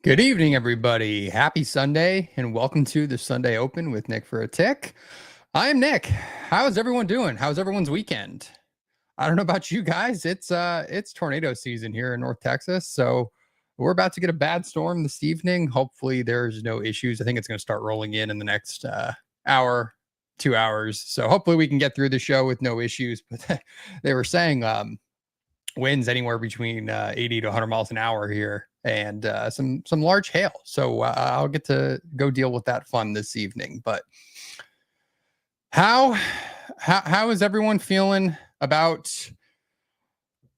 Good evening, everybody. Happy Sunday, and welcome to the Sunday Open with Nick4aTick. I am Nick. How's everyone doing? How's everyone's weekend? I don't know about you guys. It's tornado season here in North Texas, so we're about to get a bad storm this evening. Hopefully, there's no issues. I think it's going to start rolling in the next hour, 2 hours. So hopefully, we can get through the show with no issues. But they were saying winds anywhere between 80 to 100 miles an hour here, and some large hail. So I'll get to go deal with that fun this evening. But how is everyone feeling about,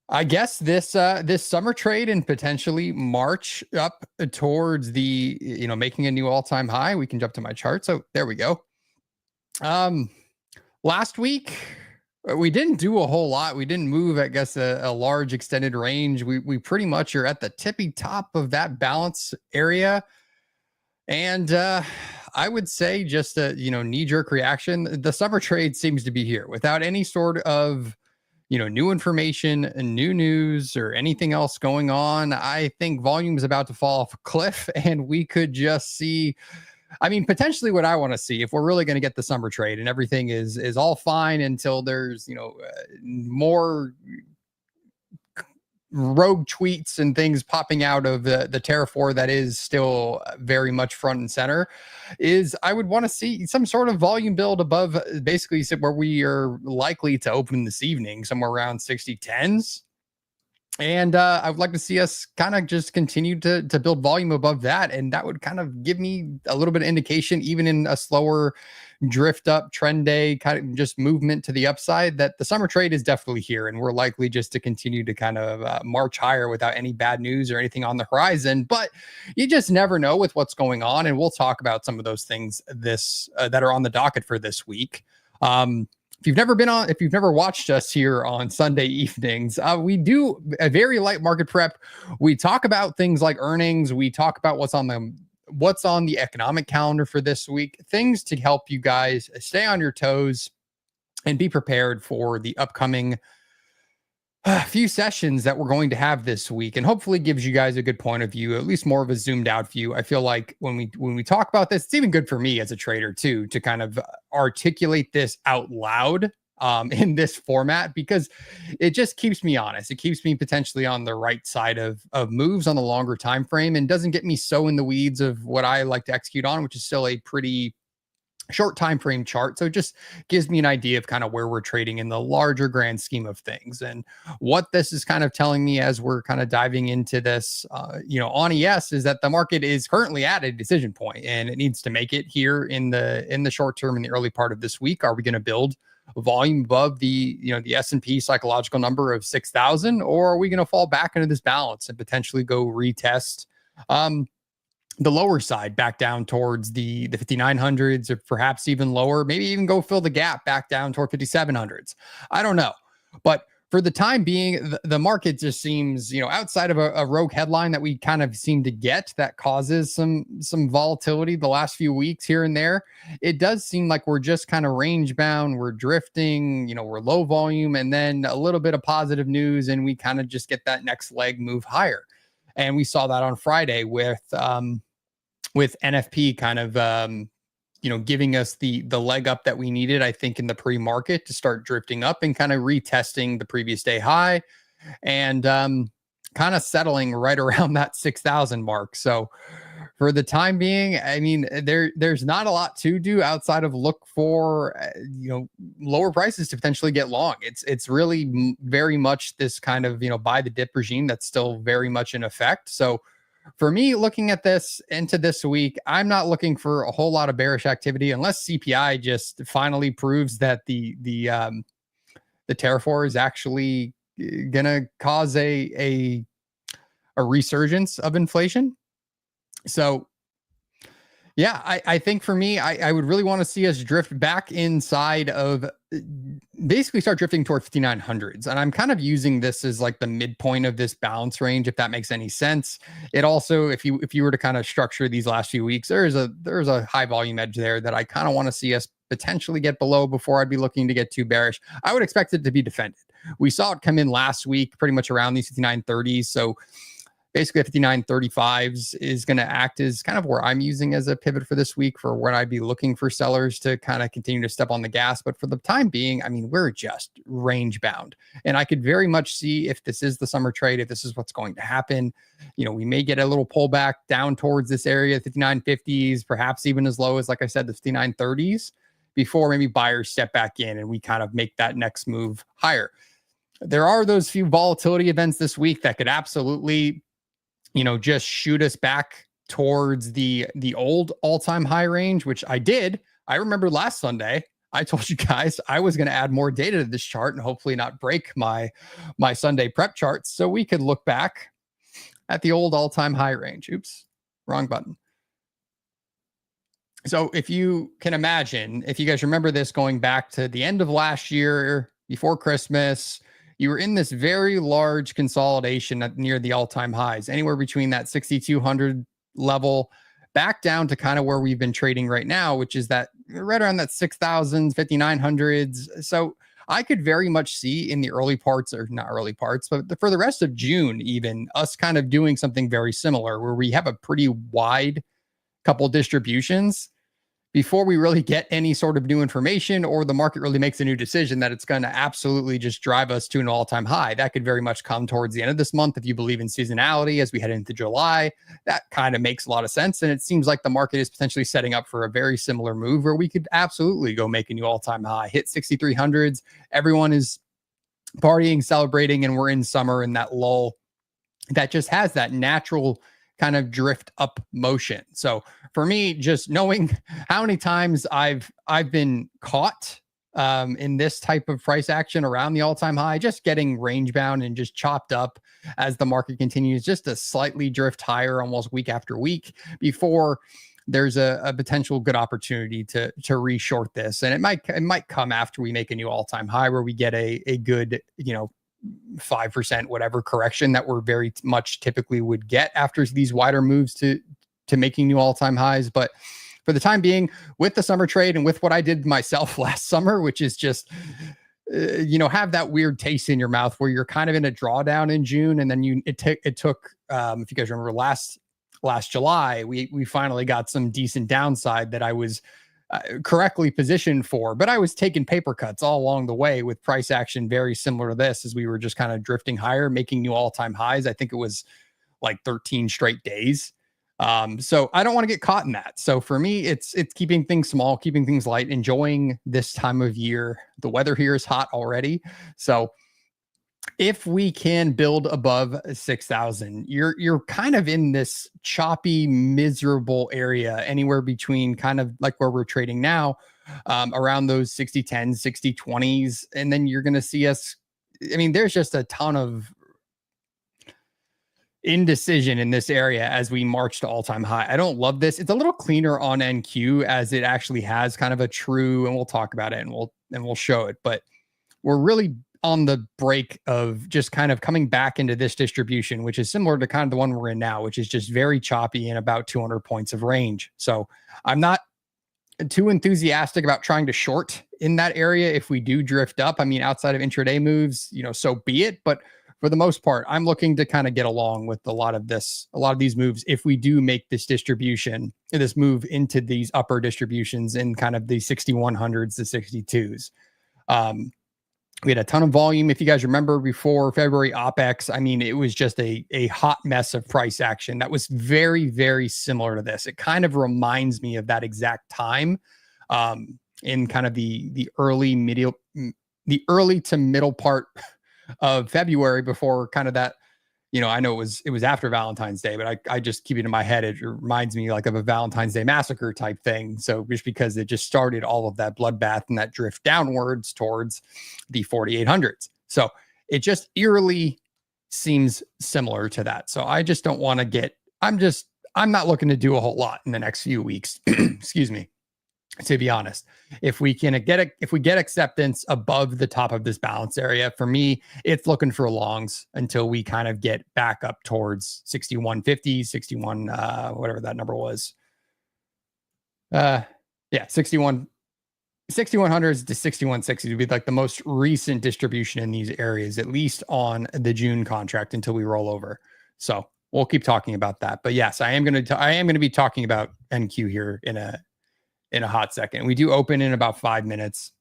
I guess, this summer trade and potentially March up towards the making a new all-time high? We can jump to my chart. So there we go. Last week we didn't do a whole lot. We didn't move, I guess, a large extended range. We pretty much are at the tippy top of that balance area. And I would say just a knee-jerk reaction. The summer trade seems to be here without any sort of new information, new news, or anything else going on. I think volume is about to fall off a cliff, and we could just see, potentially what I want to see, if we're really going to get the summer trade and everything is all fine until there's, more rogue tweets and things popping out of the Terrafor that is still very much front and center, is I would want to see some sort of volume build above basically where we are likely to open this evening, somewhere around 60-10s. And I would like to see us kind of just continue to build volume above that. And that would kind of give me a little bit of indication, even in a slower drift up trend day, kind of just movement to the upside, that the summer trade is definitely here. And we're likely just to continue to kind of march higher without any bad news or anything on the horizon. But you just never know with what's going on. And we'll talk about some of those things that are on the docket for this week. If you've never watched us here on Sunday evenings, we do a very light market prep. We talk about things like earnings. We talk about what's on the economic calendar for this week, things to help you guys stay on your toes and be prepared for the upcoming few sessions that we're going to have this week, and hopefully gives you guys a good point of view, at least more of a zoomed out view. I feel like when we talk about this, it's even good for me as a trader too, to kind of articulate this out loud in this format, because it just keeps me honest. It keeps me potentially on the right side of moves on the longer time frame, and doesn't get me so in the weeds of what I like to execute on, which is still a pretty short time frame chart. So it just gives me an idea of kind of where we're trading in the larger grand scheme of things. And what this is kind of telling me as we're kind of diving into this on ES, is that the market is currently at a decision point, and it needs to make it here in the short term, in the early part of this week. Are we going to build volume above the S&P psychological number of 6,000, or are we going to fall back into this balance and potentially go retest the lower side back down towards the 5,900s, or perhaps even lower, maybe even go fill the gap back down toward 5,700s. I don't know. But for the time being, the market just seems, outside of a rogue headline that we kind of seem to get that causes some volatility the last few weeks here and there, it does seem like we're just kind of range bound. We're drifting, we're low volume, and then a little bit of positive news, and we kind of just get that next leg move higher. And we saw that on Friday with NFP kind of, giving us the leg up that we needed, I think, in the pre-market to start drifting up and kind of retesting the previous day high, and kind of settling right around that 6,000 mark. So for the time being, there's not a lot to do outside of look for, lower prices to potentially get long. It's really very much this kind of, buy the dip regime that's still very much in effect. So for me, looking at this into this week, I'm not looking for a whole lot of bearish activity unless CPI just finally proves that the Terrafor is actually gonna cause a resurgence of inflation. So yeah, I think for me, I would really want to see us drift back inside of, basically start drifting toward 5,900s. And I'm kind of using this as like the midpoint of this balance range, if that makes any sense. It also, if you were to kind of structure these last few weeks, there's a high volume edge there that I kind of want to see us potentially get below before I'd be looking to get too bearish. I would expect it to be defended. We saw it come in last week, pretty much around these 59.30s. So basically 59.35s is going to act as kind of where I'm using as a pivot for this week for where I'd be looking for sellers to kind of continue to step on the gas. But for the time being, I mean, we're just range bound. And I could very much see if this is the summer trade, if this is what's going to happen. We may get a little pullback down towards this area, 59.50s, perhaps even as low as, like I said, the 59.30s before maybe buyers step back in and we kind of make that next move higher. There are those few volatility events this week that could absolutely just shoot us back towards the old all-time high range, which I did. I remember last Sunday, I told you guys I was going to add more data to this chart and hopefully not break my Sunday prep charts so we could look back at the old all-time high range. Oops, wrong button. So if you can imagine, if you guys remember this going back to the end of last year, before Christmas, you were in this very large consolidation near the all-time highs, anywhere between that 6,200 level back down to kind of where we've been trading right now, which is that right around that 6,000s, 5,900s. So I could very much see in the early parts, or not early parts, but for the rest of June, even us kind of doing something very similar where we have a pretty wide couple distributions before we really get any sort of new information or the market really makes a new decision that it's going to absolutely just drive us to an all-time high. That could very much come towards the end of this month if you believe in seasonality as we head into July. That kind of makes a lot of sense. And it seems like the market is potentially setting up for a very similar move where we could absolutely go make a new all-time high, hit 6,300s. Everyone is partying, celebrating, and we're in summer in that lull that just has that natural kind of drift up motion. So for me, just knowing how many times I've been caught in this type of price action around the all-time high, just getting range bound and just chopped up as the market continues just to slightly drift higher almost week after week before there's a potential good opportunity to reshort this. And it might come after we make a new all-time high where we get a good, 5% whatever correction that we're very much typically would get after these wider moves to making new all-time highs. But for the time being, with the summer trade and with what I did myself last summer, which is just have that weird taste in your mouth where you're kind of in a drawdown in June, and then it took if you guys remember last July, we finally got some decent downside that I was correctly positioned for, but I was taking paper cuts all along the way with price action very similar to this as we were just kind of drifting higher, making new all-time highs. I think it was like 13 straight days. So I don't want to get caught in that. So for me, it's keeping things small, keeping things light, enjoying this time of year. The weather here is hot already. So if we can build above 6,000, you're kind of in this choppy, miserable area, anywhere between kind of like where we're trading now, around those 60-10, 60-20s. And then you're going to see us. I mean, there's just a ton of indecision in this area as we march to all-time high. I don't love this. It's a little cleaner on NQ as it actually has kind of a true, and we'll talk about it and we'll show it, but we're really on the break of just kind of coming back into this distribution, which is similar to kind of the one we're in now, which is just very choppy and about 200 points of range. So I'm not too enthusiastic about trying to short in that area. If we do drift up, I mean, outside of intraday moves, so be it. But for the most part, I'm looking to kind of get along with a lot of these moves. If we do make this distribution, this move into these upper distributions in kind of the 6,100s to 62s, we had a ton of volume. If you guys remember before February OPEX, I mean, it was just a hot mess of price action that was very, very similar to this. It kind of reminds me of that exact time in kind of the early to middle part of February before kind of that, I know it was after Valentine's Day, but I just keep it in my head. It reminds me like of a Valentine's Day massacre type thing. So just because it just started all of that bloodbath and that drift downwards towards the 4,800s. So it just eerily seems similar to that. So I just don't want to get, I'm not looking to do a whole lot in the next few weeks. Excuse me. To be honest, if we get acceptance above the top of this balance area, for me, it's looking for longs until we kind of get back up towards 6150, 61, whatever that number was. 6100s to 6160 would be like the most recent distribution in these areas, at least on the June contract until we roll over. So we'll keep talking about that. But yes, I am going to be talking about NQ here in a hot second. We do open in about 5 minutes.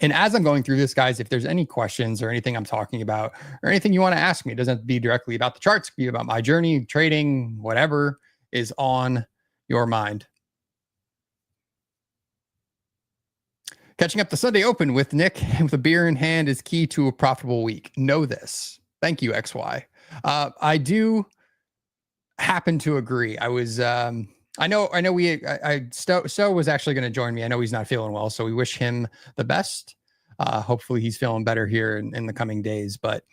And as I'm going through this, guys, if there's any questions or anything I'm talking about or anything you want to ask me, it doesn't have to be directly about the charts, it could be about my journey, trading, whatever is on your mind. Catching up the Sunday Open with Nick with a beer in hand is key to a profitable week. Know this. Thank you, XY. I do happen to agree. I was, I know Stowe was actually going to join me. I know he's not feeling well, so we wish him the best. Hopefully he's feeling better here in the coming days. But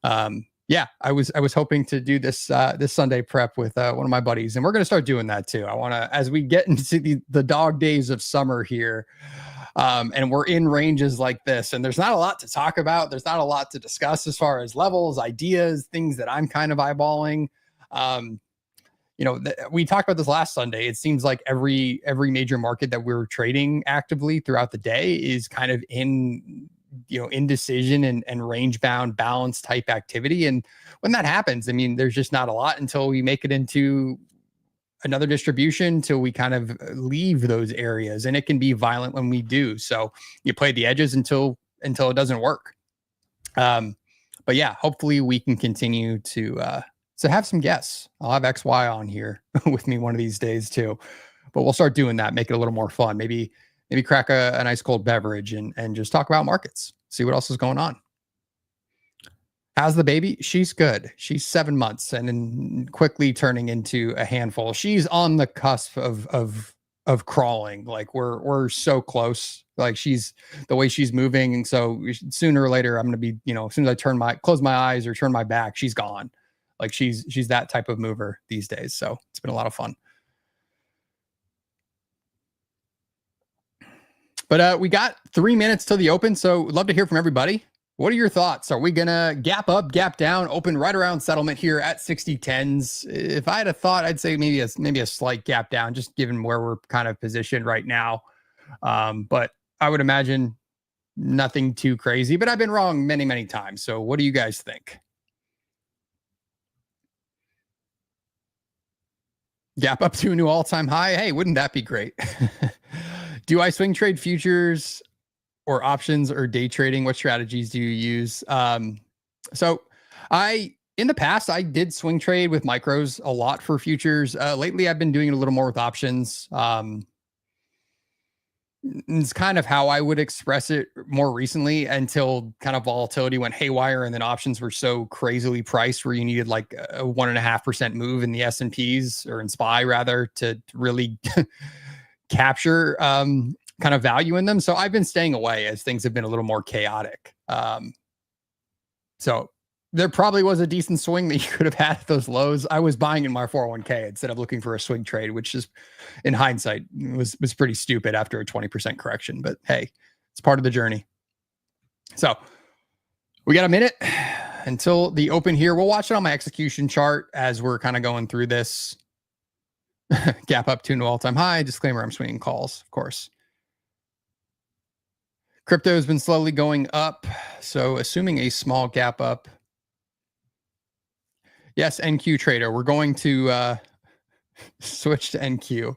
yeah, I was hoping to do this this Sunday prep with one of my buddies, and we're going to start doing that too. I want to, as we get into the dog days of summer here, and we're in ranges like this, and there's not a lot to talk about. There's not a lot to discuss as far as levels, ideas, things that I'm kind of eyeballing. We talked about this last Sunday. It seems like every major market that we're trading actively throughout the day is kind of in indecision and range bound balance type activity. And when that happens, I mean, there's just not a lot until we make it into another distribution, till we kind of leave those areas, and it can be violent when we do. So you play the edges until it doesn't work. But yeah, hopefully we can continue to have some guests. I'll have XY on here with me one of these days too, but we'll start doing that, make it a little more fun. Maybe crack a nice cold beverage and just talk about markets, see what else is going on. How's the baby? She's good. She's 7 months and then quickly turning into a handful. She's on the cusp of crawling. Like we're so close. Like she's the way she's moving. And so sooner or later, I'm going to be, as soon as I close my eyes or turn my back, she's gone. Like she's that type of mover these days. So it's been a lot of fun. But we got 3 minutes till the open. So love to hear from everybody. What are your thoughts? Are we going to gap up, gap down, open right around settlement here at 60.10s? If I had a thought, I'd say maybe a slight gap down, just given where we're kind of positioned right now. But I would imagine nothing too crazy, but I've been wrong many, many times. So what do you guys think? Gap up to a new all-time high. Hey, wouldn't that be great? Do I swing trade futures or options or day trading? What strategies do you use? So in the past, I did swing trade with micros a lot for futures. Lately, I've been doing it a little more with options. It's kind of how I would express it more recently, until kind of volatility went haywire, and then options were so crazily priced where you needed like a 1.5% move in the S&Ps, or in SPY rather, to really capture kind of value in them. So I've been staying away as things have been a little more chaotic. So there probably was a decent swing that you could have had at those lows. I was buying in my 401k instead of looking for a swing trade, which is, in hindsight, was pretty stupid after a 20% correction. But hey, it's part of the journey. So we got a minute until the open here. We'll watch it on my execution chart as we're kind of going through this. Gap up to an all-time high. Disclaimer, I'm swinging calls, of course. Crypto has been slowly going up, so assuming a small gap up. Yes, NQ Trader. We're going to switch to NQ.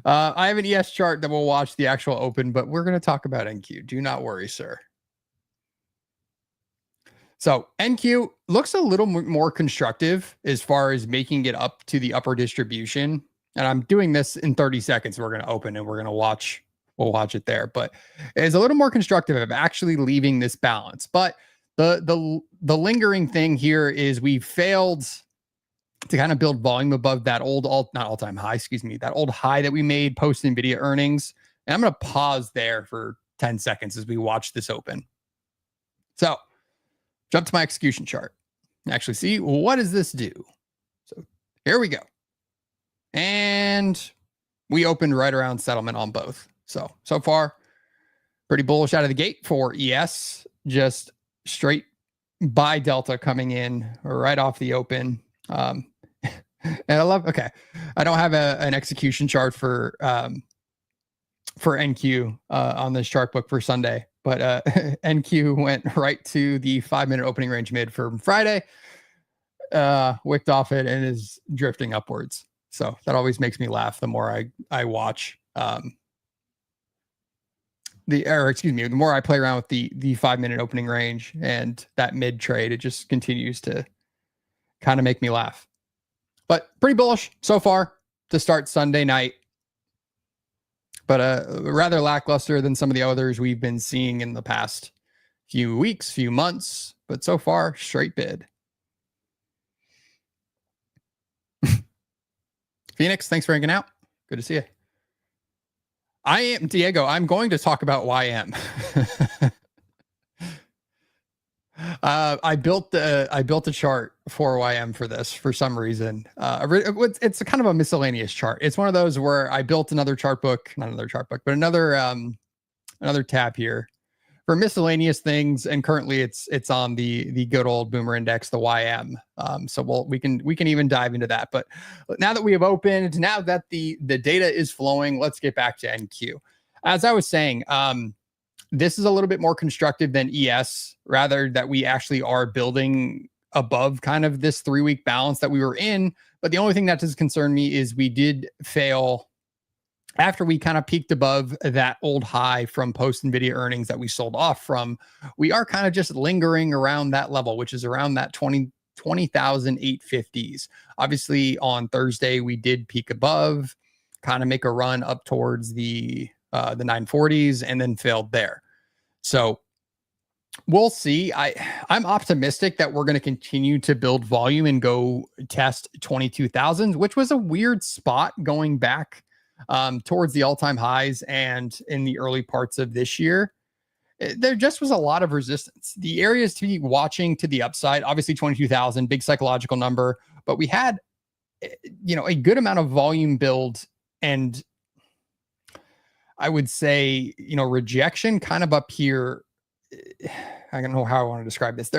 I have an ES chart that will watch the actual open, but we're going to talk about NQ. Do not worry, sir. So NQ looks a little more constructive as far as making it up to the upper distribution. And I'm doing this in 30 seconds. We're going to open and we're going to watch. We'll watch it there. But it's a little more constructive of actually leaving this balance. But the lingering thing here is we failed to kind of build volume above that that old high that we made post NVIDIA earnings. And I'm going to pause there for 10 seconds as we watch this open. So jump to my execution chart. Actually see, what does this do? So here we go. And we opened right around settlement on both. So far, pretty bullish out of the gate for ES. Just straight buy delta coming in right off the open. And I love, okay, I don't have an execution chart for NQ on this chart book for Sunday, but NQ went right to the 5-minute opening range mid for Friday. wicked off it and is drifting upwards. So that always makes me laugh the more I watch. The more I play around with the 5-minute opening range and that mid trade, it just continues to kind of make me laugh. But pretty bullish so far to start Sunday night. But rather lackluster than some of the others we've been seeing in the past few weeks, few months. But so far, straight bid. Phoenix, thanks for hanging out. Good to see you. I am Diego. I'm going to talk about YM. I built a chart for YM for this for some reason. It's a kind of a miscellaneous chart. It's one of those where I built another chart book, not another chart book, but another tab here for miscellaneous things. And currently it's on the good old Boomer Index, the YM. So we can even dive into that. But now that we have opened, now that the data is flowing, let's get back to NQ. As I was saying, this is a little bit more constructive than ES, rather that we actually are building above kind of this 3-week balance that we were in. But the only thing that does concern me is we did fail after we kind of peaked above that old high from post NVIDIA earnings that we sold off from. We are kind of just lingering around that level, which is around that 20,850s. Obviously on Thursday, we did peak above, kind of make a run up towards the 940s and then failed there. So we'll see. I'm optimistic that we're going to continue to build volume and go test 22,000, which was a weird spot going back towards the all-time highs and in the early parts of this year. There just was a lot of resistance. The areas to be watching to the upside, obviously 22,000, big psychological number, but we had a good amount of volume build and I would say, rejection kind of up here. I don't know how I want to describe this.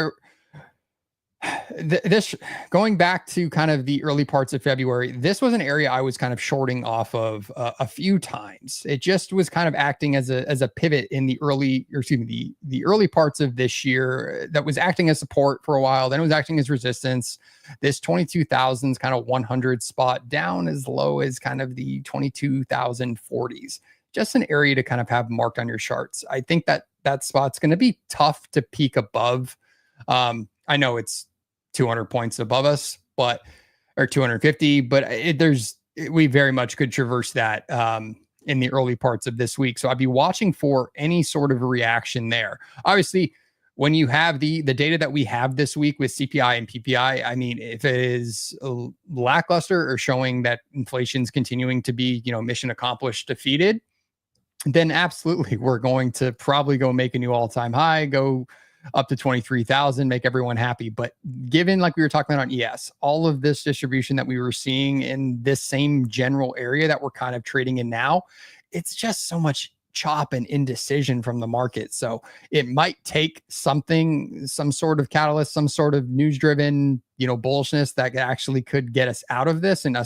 This going back to kind of the early parts of February, this was an area I was kind of shorting off of a few times. It just was kind of acting as a pivot in the early parts of this year that was acting as support for a while. Then it was acting as resistance. This 22,000s kind of 100 spot down as low as kind of the 22,040s. Just an area to kind of have marked on your charts. I think that spot's going to be tough to peak above. I know it's 200 points above us, or 250, but we very much could traverse that in the early parts of this week. So I'd be watching for any sort of reaction there. Obviously, when you have the data that we have this week with CPI and PPI, I mean, if it is lackluster or showing that inflation's continuing to be, mission accomplished, defeated, then absolutely we're going to probably go make a new all-time high, go up to 23,000, make everyone happy. But given, like we were talking about on ES, all of this distribution that we were seeing in this same general area that we're kind of trading in now, it's just so much chop and indecision from the market. So it might take some sort of catalyst, some sort of news-driven, bullishness that actually could get us out of this and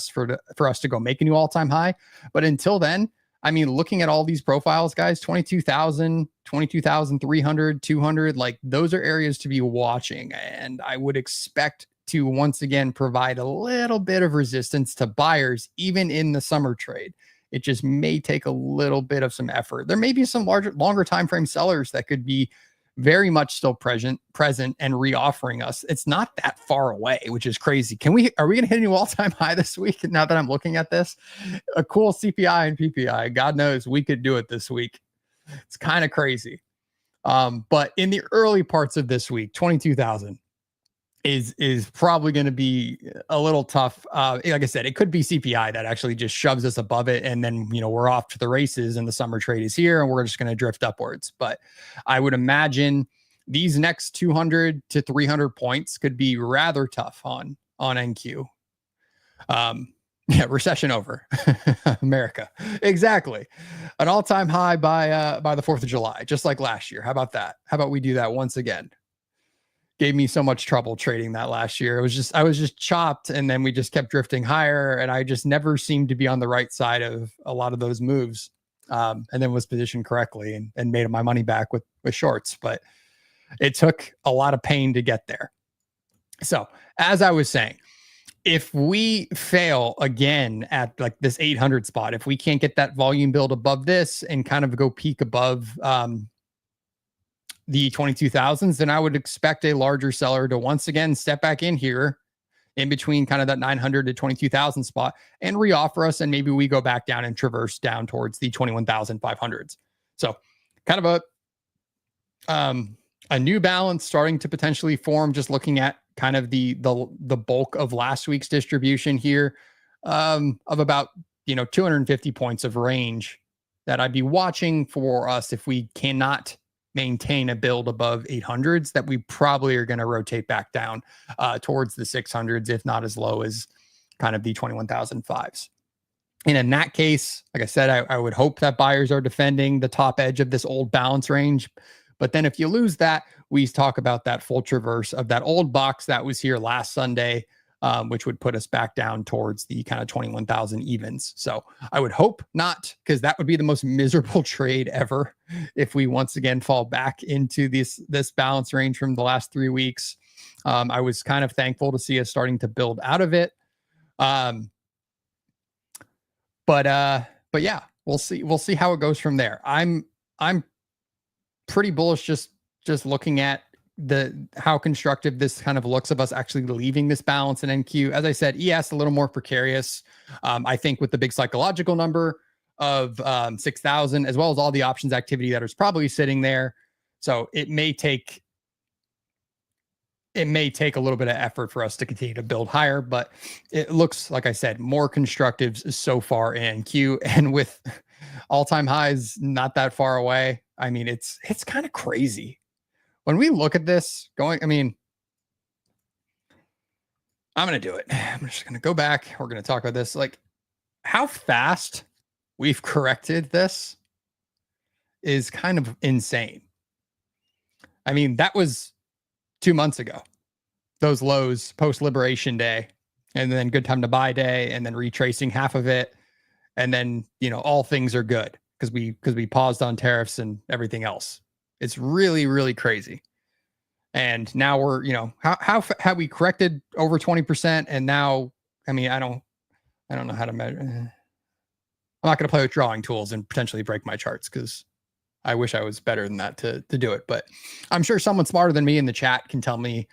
for us to go make a new all-time high. But until then, I mean, looking at all these profiles, guys, 22,000, 22,300, 200, like those are areas to be watching. And I would expect to once again provide a little bit of resistance to buyers, even in the summer trade. It just may take a little bit of some effort. There may be some longer time frame sellers that could be very much still present and reoffering us. It's not that far away, which is crazy. Are we going to hit a new all-time high this week? Now that I'm looking at this, a cool CPI and PPI, God knows we could do it this week. It's kind of crazy. But in the early parts of this week, 22,000 is probably going to be a little tough. Like I said, it could be CPI that actually just shoves us above it. And then, we're off to the races and the summer trade is here and we're just going to drift upwards. But I would imagine these next 200 to 300 points could be rather tough on NQ. Recession over. America. Exactly. An all-time high by the 4th of July, just like last year. How about that? How about we do that once again? Gave me so much trouble trading that last year. I was just chopped and then we just kept drifting higher and I just never seemed to be on the right side of a lot of those moves. And then was positioned correctly and made my money back with shorts. But it took a lot of pain to get there. So as I was saying, if we fail again at like this 800 spot, if we can't get that volume build above this and kind of go peak above the 22,000s, then I would expect a larger seller to once again step back in here in between kind of that 900 to 22,000 spot and reoffer us. And maybe we go back down and traverse down towards the 21,500s. So kind of a new balance starting to potentially form, just looking at kind of the bulk of last week's distribution here, of about 250 points of range that I'd be watching for us. If we cannot maintain a build above 800s, that we probably are going to rotate back down towards the 600s, if not as low as kind of the 21,005s. And in that case, like I said, I would hope that buyers are defending the top edge of this old balance range. But then if you lose that, we talk about that full traverse of that old box that was here last Sunday, which would put us back down towards the kind of 21,000 evens. So I would hope not, because that would be the most miserable trade ever if we once again fall back into this balance range from the last 3 weeks. I was kind of thankful to see us starting to build out of it. But yeah, we'll see how it goes from there. I'm pretty bullish just looking at how constructive this kind of looks of us actually leaving this balance in NQ. As I said, ES a little more precarious. I think with the big psychological number of 6,000, as well as all the options activity that is probably sitting there. So it may take a little bit of effort for us to continue to build higher, but it looks, like I said, more constructive so far in NQ, and with all-time highs not that far away. I mean, it's kind of crazy when we look at this going. I mean, I'm going to do it. I'm just going to go back. We're going to talk about this, like how fast we've corrected this is kind of insane. I mean, that was 2 months ago, those lows post Liberation Day, and then Good Time to Buy Day, and then retracing half of it. And then, all things are good because we paused on tariffs and everything else. It's really, really crazy. And now we're, how have we corrected over 20%? And now, I mean, I don't know how to measure. I'm not going to play with drawing tools and potentially break my charts, because I wish I was better than that to do it. But I'm sure someone smarter than me in the chat can tell me,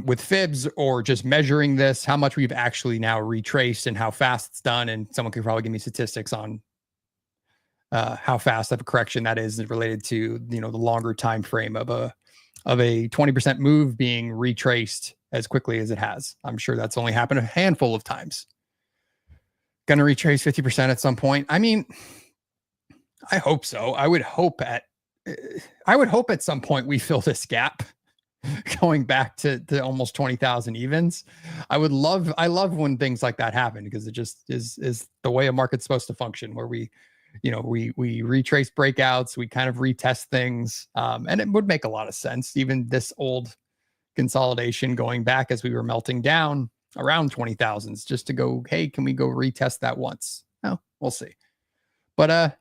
with fibs or just measuring this, how much we've actually now retraced and how fast it's done. And someone could probably give me statistics on how fast of a correction that is related to, the longer time frame of a 20% move being retraced as quickly as it has. I'm sure that's only happened a handful of times. Going to retrace 50% at some point. I mean, I hope so. I would hope at some point we fill this gap going back to almost 20,000 evens. I love when things like that happen, because it just is the way a market's supposed to function, where we retrace breakouts, we kind of retest things. And it would make a lot of sense, even this old consolidation going back as we were melting down around 20,000s, just to go, hey, can we go retest that once? No, we'll see. But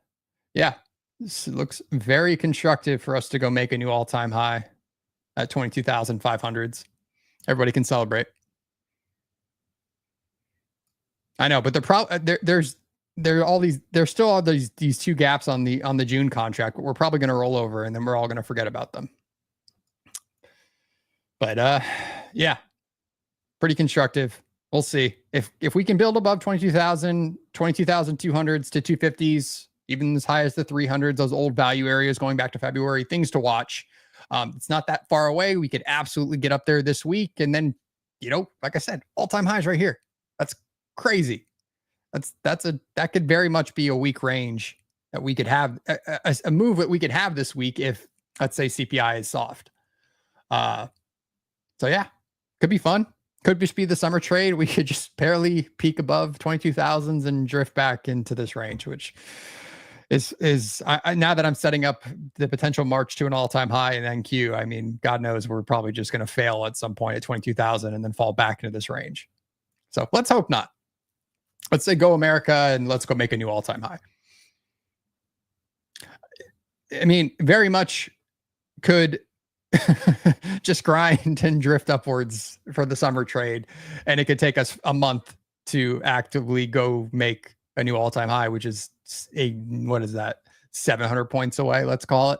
yeah, this looks very constructive for us to go make a new all-time high at 22,500s. Everybody can celebrate. I know, but there's still all these two gaps on the June contract, but we're probably going to roll over, and then we're all going to forget about them. But yeah, pretty constructive. We'll see if we can build above 22,000, 22,200s to 250s, even as high as the 300s, those old value areas going back to February, things to watch. It's not that far away. We could absolutely get up there this week. And then, like I said, all-time highs right here. That's crazy. That could very much be a weak range that we could have, a move that we could have this week if, let's say, CPI is soft. So yeah, could be fun. Could just be the summer trade. We could just barely peak above 22,000s and drift back into this range, which is now that I'm setting up the potential march to an all-time high in NQ. I mean, God knows we're probably just going to fail at some point at 22,000 and then fall back into this range. So let's hope not. Let's say go America, and let's go make a new all-time high. I mean, very much could just grind and drift upwards for the summer trade. And it could take us a month to actively go make a new all-time high, which is what is that? 700 points away, let's call it.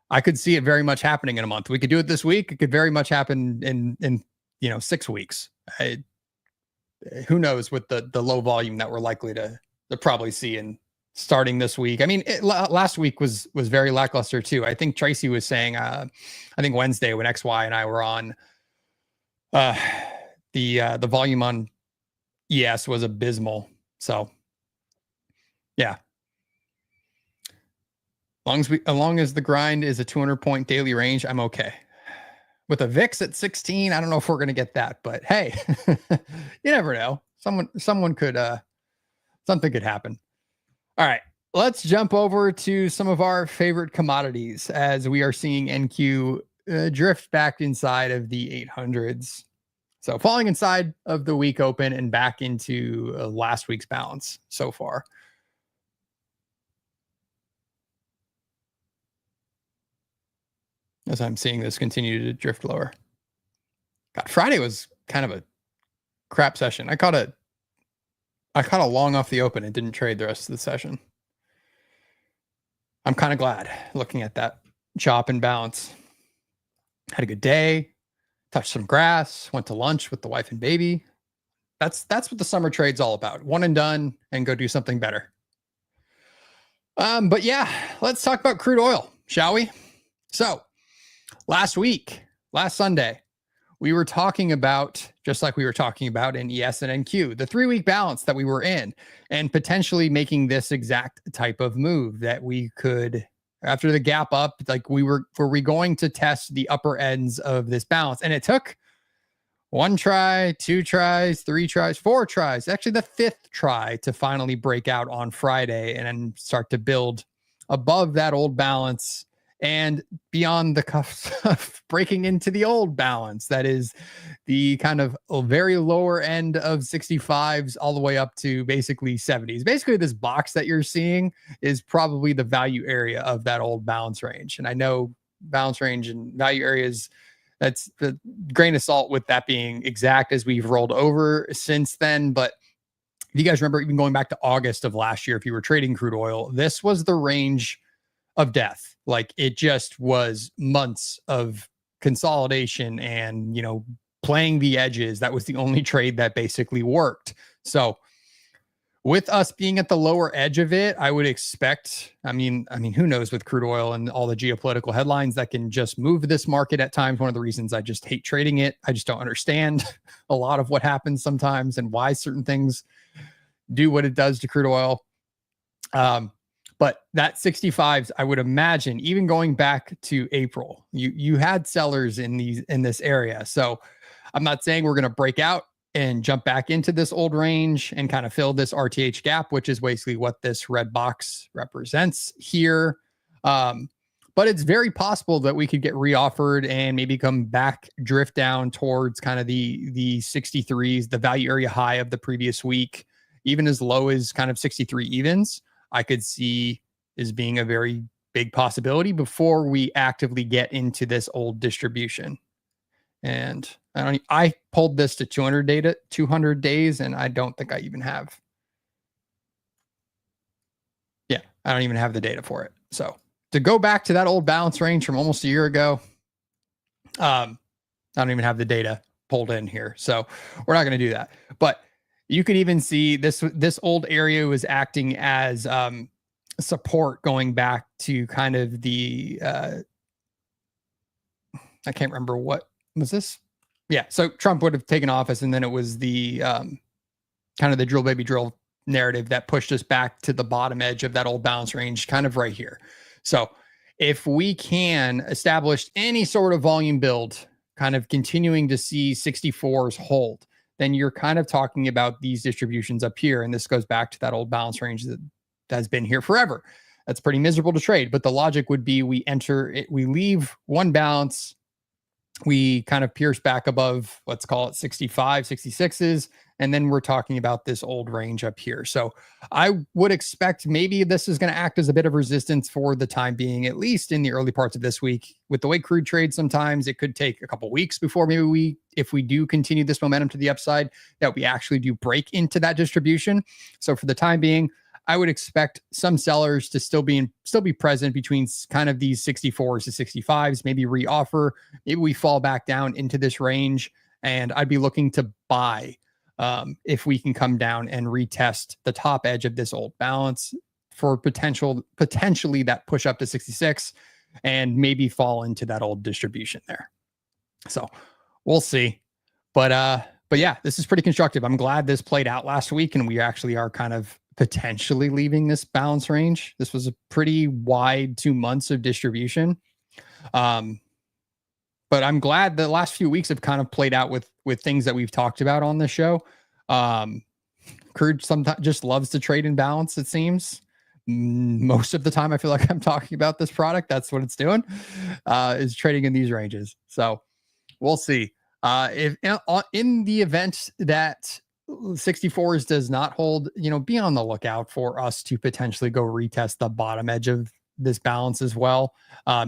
I could see it very much happening in a month. We could do it this week. It could very much happen in 6 weeks. Who knows with the low volume that we're likely to probably see in starting this week. I mean, last week was very lackluster too. I think Tracy was saying, I think Wednesday when XY and I were on, the volume on ES was abysmal. So yeah. As long as the grind is a 200-point daily range, I'm okay. With a VIX at 16, I don't know if we're going to get that, but hey, you never know. Someone could, something could happen. All right, let's jump over to some of our favorite commodities as we are seeing NQ drift back inside of the 800s. So falling inside of the week open and back into last week's balance so far. As I'm seeing this continue to drift lower. God, Friday was kind of a crap session. I caught a long off the open and didn't trade the rest of the session. I'm kind of glad looking at that chop and bounce. Had a good day, touched some grass, went to lunch with the wife and baby. That's what the summer trade's all about. One and done and go do something better. But yeah, let's talk about crude oil, shall we? So last Sunday, we were talking about, just like we were talking about in ES and NQ, the 3-week balance that we were in and potentially making this exact type of move that we could, after the gap up, like were we going to test the upper ends of this balance? And it took 1 try, 2 tries, 3 tries, 4 tries, actually the 5th try to finally break out on Friday and then start to build above that old balance and beyond the cuffs of breaking into the old balance. That is the kind of very lower end of 65s all the way up to basically 70s. Basically, this box that you're seeing is probably the value area of that old balance range. And I know balance range and value areas, that's the grain of salt with that being exact as we've rolled over since then. But if you guys remember, even going back to August of last year, if you were trading crude oil, this was the range of death. Like it just was months of consolidation and, playing the edges. That was the only trade that basically worked. So with us being at the lower edge of it, I would expect, I mean, who knows with crude oil and all the geopolitical headlines that can just move this market at times. One of the reasons I just hate trading it. I just don't understand a lot of what happens sometimes and why certain things do what it does to crude oil. But that 65s, I would imagine, even going back to April, you had sellers in this area. So I'm not saying we're going to break out and jump back into this old range and kind of fill this RTH gap, which is basically what this red box represents here. But it's very possible that we could get reoffered and maybe come back, drift down towards kind of the 63s, the value area high of the previous week, even as low as kind of 63 evens. I could see as being a very big possibility before we actively get into this old distribution. And I pulled this to 200 days, and I don't think I even have. Yeah, I don't even have the data for it. So to go back to that old balance range from almost a year ago, I don't even have the data pulled in here. So we're not going to do that. But you could even see this old area was acting as support going back to kind of the, I can't remember what was this. Yeah. So Trump would have taken office, and then it was the kind of the drill baby drill narrative that pushed us back to the bottom edge of that old balance range, kind of right here. So if we can establish any sort of volume build, kind of continuing to see 64s hold, then you're kind of talking about these distributions up here. And this goes back to that old balance range that has been here forever. That's pretty miserable to trade. But the logic would be we leave one balance, we kind of pierce back above, let's call it 65, 66s. And then we're talking about this old range up here. So I would expect maybe this is going to act as a bit of resistance for the time being, at least in the early parts of this week. With the way crude trades, sometimes it could take a couple weeks before maybe if we do continue this momentum to the upside, that we actually do break into that distribution. So for the time being, I would expect some sellers to still be present between kind of these 64s to 65s, maybe reoffer. Maybe we fall back down into this range, and I'd be looking to buy if we can come down and retest the top edge of this old balance for potentially that push up to 66 and maybe fall into that old distribution there. So we'll see. But yeah, this is pretty constructive. I'm glad this played out last week and we actually are kind of potentially leaving this balance range. This was a pretty wide 2 months of distribution. But I'm glad the last few weeks have kind of played out with things that we've talked about on the show. Crude sometimes just loves to trade in balance, it seems. Most of the time I feel like I'm talking about this product. That's what it's doing, is trading in these ranges. So we'll see. If in the event that 64s does not hold, be on the lookout for us to potentially go retest the bottom edge of this balance as well.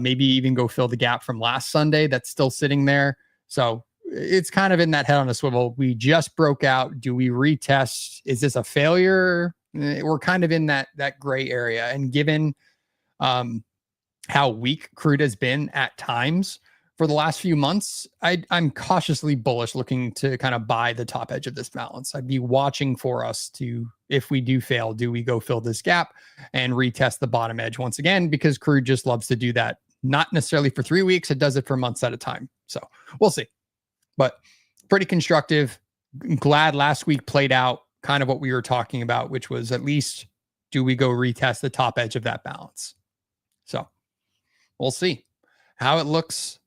Maybe even go fill the gap from last Sunday that's still sitting there. So it's kind of in that head on a swivel. We just broke out. Do we retest? Is this a failure? We're kind of in that gray area. And given how weak crude has been at times for the last few months, I'm cautiously bullish, looking to kind of buy the top edge of this balance. I'd be watching for us to, if we do fail, do we go fill this gap and retest the bottom edge once again? Because crude just loves to do that. Not necessarily for 3 weeks. It does it for months at a time. So we'll see. But pretty constructive. Glad last week played out kind of what we were talking about, which was at least do we go retest the top edge of that balance? So we'll see how it looks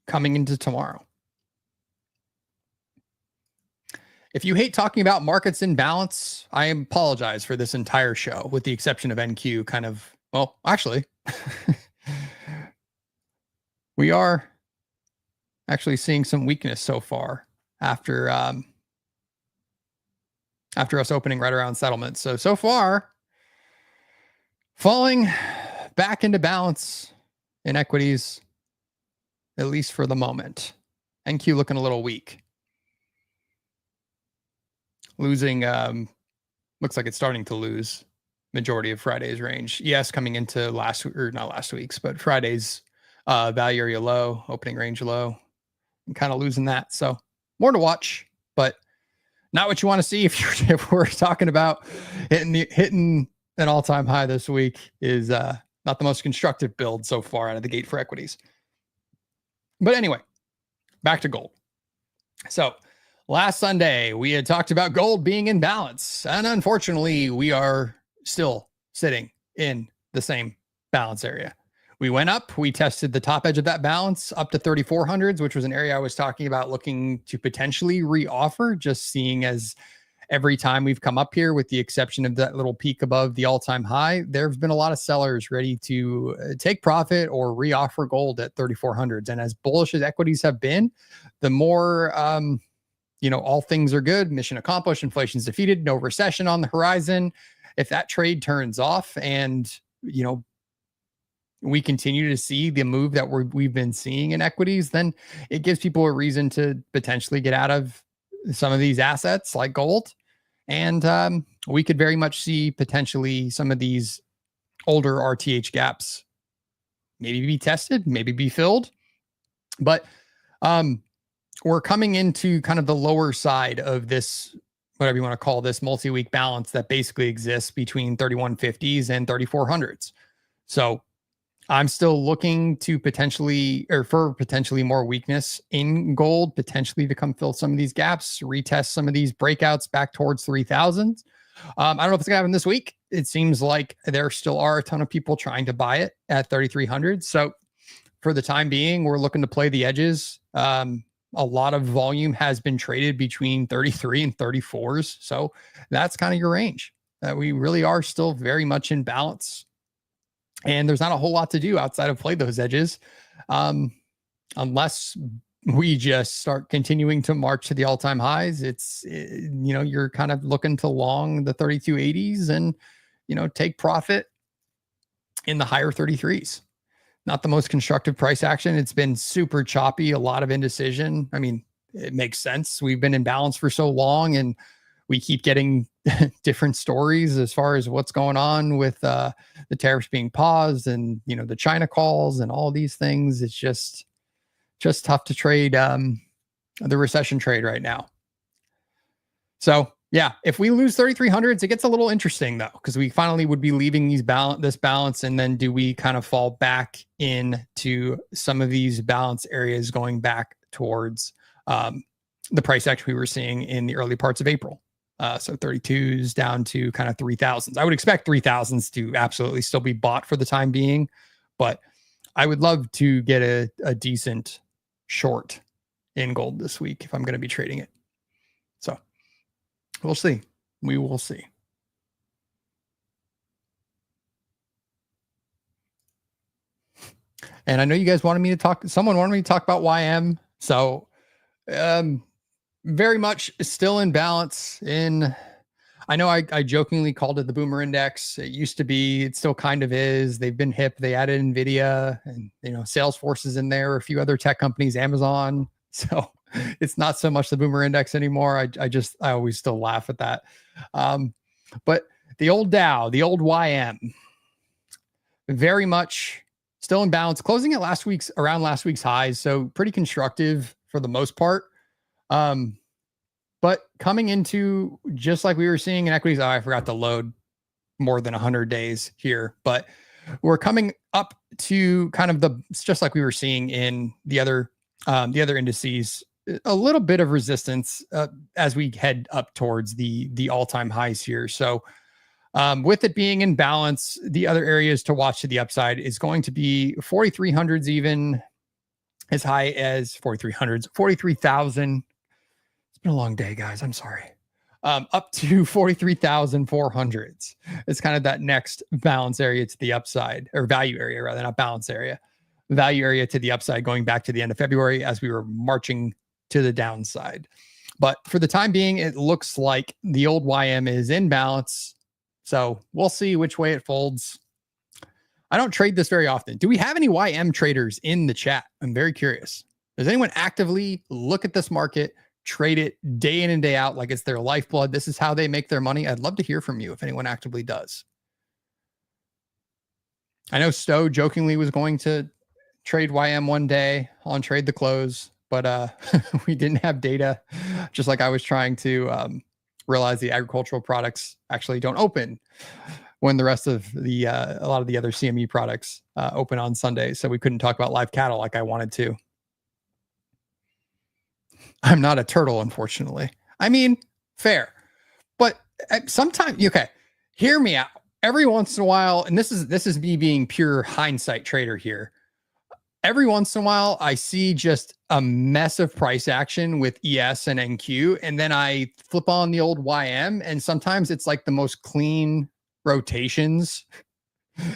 coming into tomorrow. If you hate talking about markets in balance, I apologize for this entire show, with the exception of NQ. Kind of, well, actually, we are actually seeing some weakness so far after us opening right around settlement. So far, falling back into balance in equities, at least for the moment. NQ looking a little weak. Losing, looks like it's starting to lose majority of Friday's range. Yes, coming into not last week's, but Friday's value area low, opening range low, and kind of losing that. So more to watch, but not what you want to see if we're talking about hitting an all-time high this week. Is not the most constructive build so far out of the gate for equities. But anyway, back to gold. So last Sunday, we had talked about gold being in balance. And unfortunately, we are still sitting in the same balance area. We went up. We tested the top edge of that balance up to 3,400s, which was an area I was talking about looking to potentially reoffer, just seeing as every time we've come up here, with the exception of that little peak above the all-time high, there have been a lot of sellers ready to take profit or reoffer gold at 3,400s. And as bullish as equities have been, the more, all things are good, mission accomplished, inflation's defeated, no recession on the horizon. If that trade turns off and, we continue to see the move that we've been seeing in equities, then it gives people a reason to potentially get out of some of these assets like gold. And we could very much see potentially some of these older RTH gaps maybe be tested, maybe be filled. But we're coming into kind of the lower side of this, whatever you want to call this, multi-week balance that basically exists between 3150s and 3400s. So I'm still looking to potentially more weakness in gold, potentially to come fill some of these gaps, retest some of these breakouts back towards 3,000. I don't know if it's gonna happen this week. It seems like there still are a ton of people trying to buy it at 3,300. So for the time being, we're looking to play the edges. A lot of volume has been traded between 33 and 34s. So that's kind of your range. We really are still very much in balance. And there's not a whole lot to do outside of play those edges. unless we just start continuing to march to the all-time highs, you're kind of looking to long the 3280s and, take profit in the higher 33s. Not the most constructive price action. It's been super choppy, a lot of indecision. I mean, it makes sense. We've been in balance for so long and we keep getting different stories as far as what's going on with the tariffs being paused and, the China calls and all these things. It's just tough to trade the recession trade right now. So yeah, if we lose 3300s, it gets a little interesting though, because we finally would be leaving this balance, and then do we kind of fall back into some of these balance areas, going back towards the price action we were seeing in the early parts of April. So 32s down to kind of 3000s. I would expect 3000s to absolutely still be bought for the time being, but I would love to get a decent short in gold this week if I'm going to be trading it. So we'll see. We will see. And I know you guys wanted me to talk. Someone wanted me to talk about YM. So very much still in balance. I know I jokingly called it the boomer index. It used to be, it still kind of is. They've been hip. They added NVIDIA and, Salesforce is in there, a few other tech companies, Amazon. So it's not so much the boomer index anymore. I always still laugh at that. But the old Dow, the old YM, very much still in balance, closing at around last week's highs. So pretty constructive for the most part. But coming into, just like we were seeing in equities, I forgot to load more than 100 days here, but we're coming up to kind of just like we were seeing in the other indices, a little bit of resistance as we head up towards the all-time highs here. So with it being in balance, the other areas to watch to the upside is going to be 4300s, even as high as 4300s, 43,000. It's been a long day, guys. I'm sorry. Up to 43,400s. It's kind of that next balance area to the upside, or value area rather, not balance area. Value area to the upside, going back to the end of February as we were marching to the downside. But for the time being, it looks like the old YM is in balance. So we'll see which way it folds. I don't trade this very often. Do we have any YM traders in the chat? I'm very curious. Does anyone actively look at this market, trade it day in and day out like it's their lifeblood? This is how they make their money. I'd love to hear from you if anyone actively does. I know Stowe jokingly was going to trade YM one day on Trade the Close, but we didn't have data, just like I was trying to realize the agricultural products actually don't open when the rest of a lot of the other CME products open on Sunday. So we couldn't talk about live cattle like I wanted to. I'm not a turtle, unfortunately. I mean, fair. But sometimes, okay, hear me out. Every once in a while, and this is me being pure hindsight trader here. Every once in a while, I see just a mess of price action with ES and NQ, and then I flip on the old YM, and sometimes it's like the most clean rotations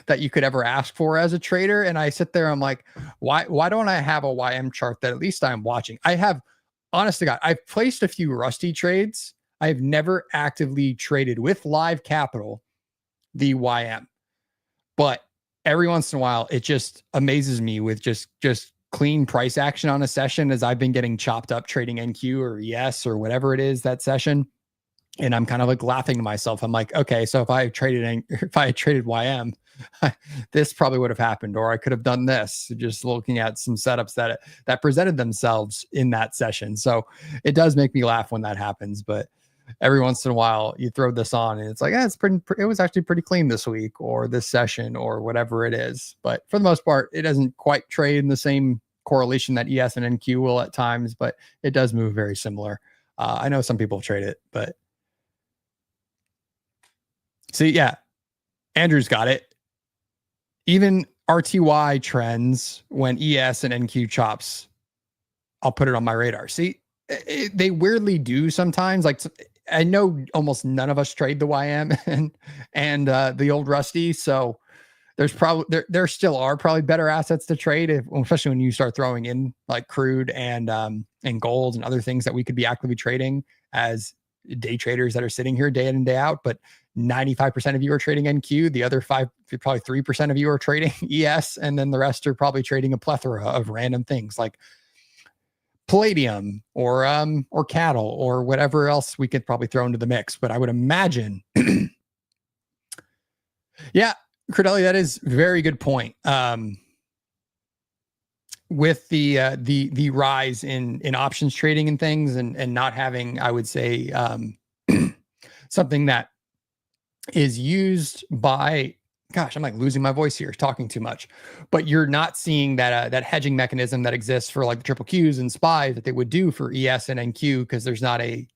that you could ever ask for as a trader. And I sit there, I'm like, why don't I have a YM chart that at least I'm watching? I have, honest to God, I've placed a few rusty trades. I've never actively traded with live capital the YM, but every once in a while, it just amazes me with just clean price action on a session, as I've been getting chopped up trading NQ or ES or whatever it is that session. And I'm kind of like laughing to myself. I'm like, okay, so if I had traded YM, this probably would have happened, or I could have done this, just looking at some setups that presented themselves in that session. So it does make me laugh when that happens. But every once in a while, you throw this on and it's like, it was actually pretty clean this week or this session or whatever it is. But for the most part, it doesn't quite trade in the same correlation that ES and NQ will at times, but it does move very similar. I know some people trade it, but see, yeah, Andrew's got it. Even RTY trends when ES and NQ chops, I'll put it on my radar. See, they weirdly do sometimes. Like, I know almost none of us trade the YM and the old Rusty. So there still are probably better assets to trade, especially when you start throwing in like crude and gold and other things that we could be actively trading as day traders that are sitting here day in and day out. But 95% of you are trading NQ. The other probably 3% of you are trading ES, and then the rest are probably trading a plethora of random things like palladium or cattle or whatever else we could probably throw into the mix. But I would imagine, yeah, Crudele, that is very good point. With the rise in options trading and things, and not having, I would say, something that is used by, gosh, I'm like losing my voice here, talking too much, but you're not seeing that hedging mechanism that exists for like the triple Qs and SPY that they would do for ES and NQ, because there's not a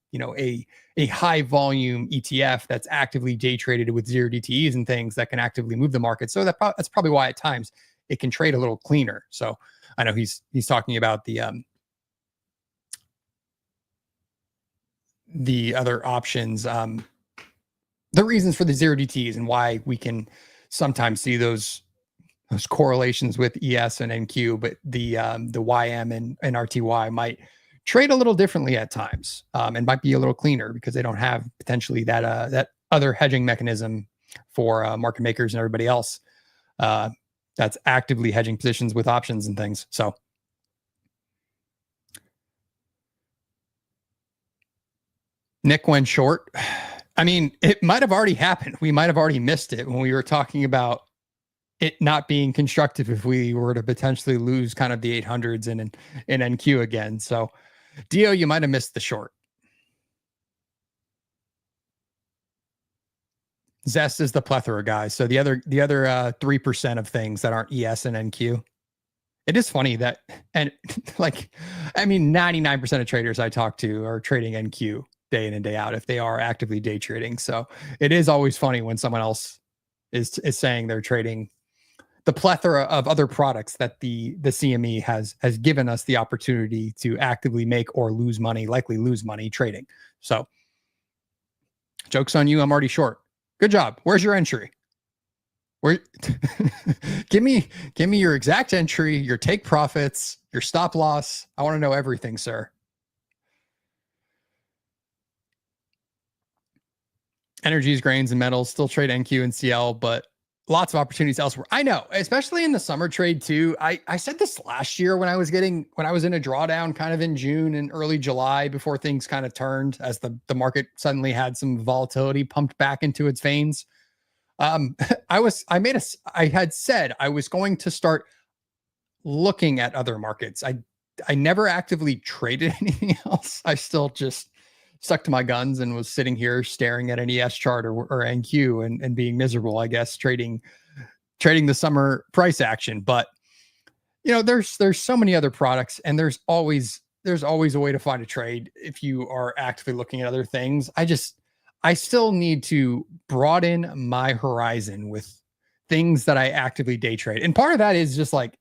high volume ETF that's actively day traded with zero DTEs and things that can actively move the market. So that's probably why at times it can trade a little cleaner. So I know he's talking about the other options, the reasons for the zero DTs and why we can sometimes see those correlations with ES and NQ, but the YM and RTY might trade a little differently at times, and might be a little cleaner because they don't have potentially that other hedging mechanism for market makers and everybody else that's actively hedging positions with options and things. So Nick went short. I mean, it might have already happened. We might have already missed it when we were talking about it not being constructive if we were to potentially lose kind of the 800s in NQ again. So Dio, you might have missed the short. Zest is the plethora, guys. So the other 3% of things that aren't ES and NQ. It is funny that, and like, I mean, 99% of traders I talk to are trading NQ day in and day out if they are actively day trading. So it is always funny when someone else is saying they're trading the plethora of other products that the CME has given us the opportunity to actively make or lose money, likely lose money trading. So joke's on you. I'm already short. Good job. Where's your entry? Where give me your exact entry, your take profits, your stop loss. I want to know everything, sir. Energies, grains, and metals still trade NQ and CL, but lots of opportunities elsewhere. I know, especially in the summer trade too. I said this last year when I was in a drawdown kind of in June and early July before things kind of turned as the market suddenly had some volatility pumped back into its veins. I had said I was going to start looking at other markets. I never actively traded anything else. I still just stuck to my guns and was sitting here staring at an ES chart or NQ and being miserable, I guess, trading the summer price action. But there's so many other products, and there's always a way to find a trade if you are actively looking at other things. I still need to broaden my horizon with things that I actively day trade. And part of that is just like,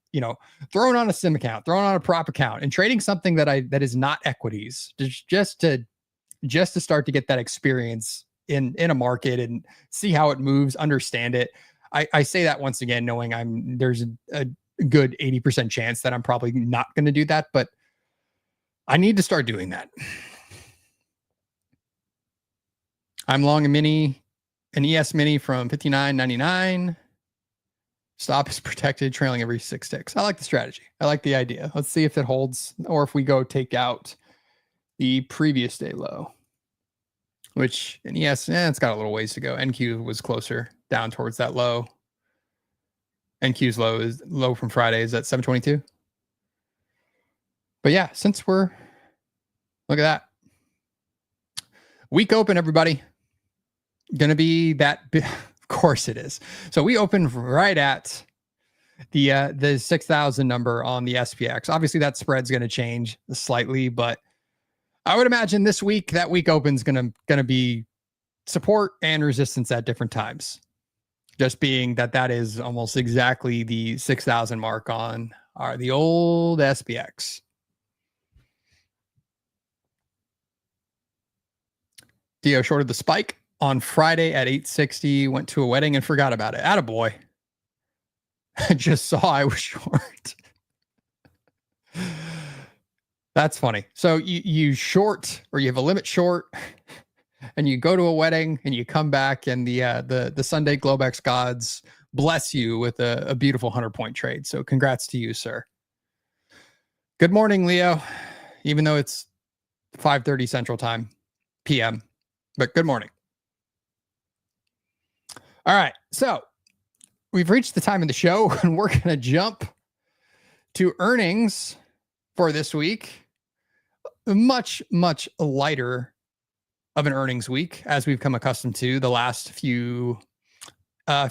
throwing on a sim account, throwing on a prop account and trading something that is not equities, just to start to get that experience in a market and see how it moves, understand it. I say that once again, knowing there's a good 80% chance that I'm probably not going to do that, but I need to start doing that. I'm long an ES mini from 59.99. Stop is protected, trailing every 6 ticks. I like the strategy. I like the idea. Let's see if it holds, or if we go take out the previous day low, which in ES, it's got a little ways to go. NQ was closer down towards that low. NQ's low from Friday is at 722. But yeah, look at that. Week open, everybody. Gonna be that. Of course it is. So we opened right at the 6,000 number on the SPX. Obviously that spread's going to change slightly, but I would imagine this week, that week open's going to be support and resistance at different times. Just being that is almost exactly the 6,000 mark on the old SPX. Dio shorted the spike on Friday at 860, went to a wedding and forgot about it. Attaboy. I just saw I was short. That's funny. So you short, or you have a limit short, and you go to a wedding and you come back, and the Sunday Globex gods bless you with a beautiful 100-point trade. So congrats to you, sir. Good morning, Leo. Even though it's 5:30 Central Time, PM, but good morning. All right, so we've reached the time of the show, and we're going to jump to earnings for this week. Much lighter of an earnings week, as we've come accustomed to the last few